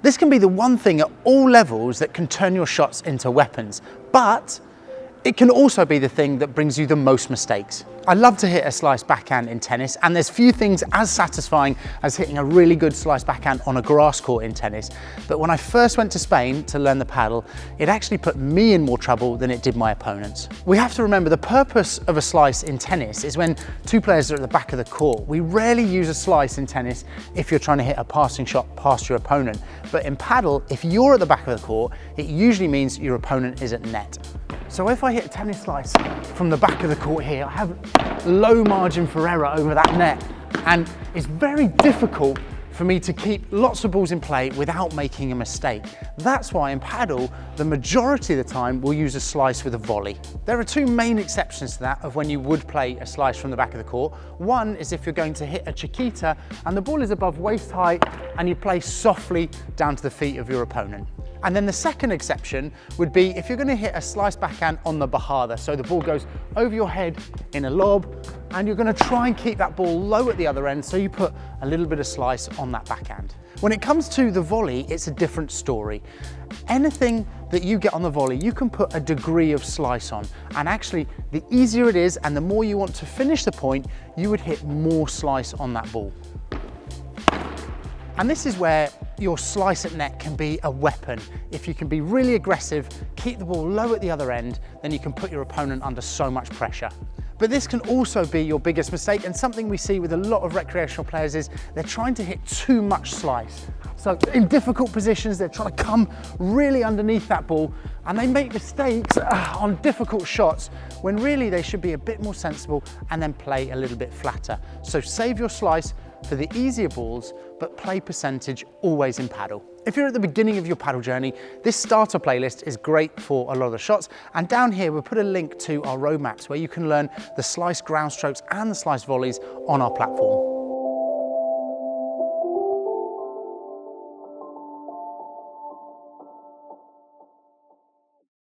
This can be the one thing at all levels that can turn your shots into weapons, but it can also be the thing that brings you the most mistakes. I love to hit a slice backhand in tennis, and there's few things as satisfying as hitting a really good slice backhand on a grass court in tennis. But when I first went to Spain to learn the paddle, it actually put me in more trouble than it did my opponents. We have to remember the purpose of a slice in tennis is when two players are at the back of the court. We rarely use a slice in tennis if you're trying to hit a passing shot past your opponent. But in paddle, if you're at the back of the court, it usually means your opponent is at net. So if I hit a tennis slice from the back of the court here, I have low margin for error over that net. And it's very difficult for me to keep lots of balls in play without making a mistake. That's why in paddle, the majority of the time, we'll use a slice with a volley. There are two main exceptions to that of when you would play a slice from the back of the court. One is if you're going to hit a chiquita and the ball is above waist height and you play softly down to the feet of your opponent. And then the second exception would be if you're going to hit a slice backhand on the bajada, so the ball goes over your head in a lob, and you're going to try and keep that ball low at the other end, so you put a little bit of slice on that backhand. When it comes to the volley, it's a different story. Anything that you get on the volley, you can put a degree of slice on, and actually the easier it is and the more you want to finish the point, you would hit more slice on that ball. And this is where your slice at net can be a weapon. If you can be really aggressive, keep the ball low at the other end, then you can put your opponent under so much pressure. But this can also be your biggest mistake, and something we see with a lot of recreational players is they're trying to hit too much slice. So in difficult positions, they're trying to come really underneath that ball, and they make mistakes on difficult shots when really they should be a bit more sensible and then play a little bit flatter. So save your slice for the easier balls, but play percentage always in paddle. If you're at the beginning of your paddle journey, this starter playlist is great for a lot of the shots. And down here, we'll put a link to our roadmaps where you can learn the slice ground strokes and the slice volleys on our platform.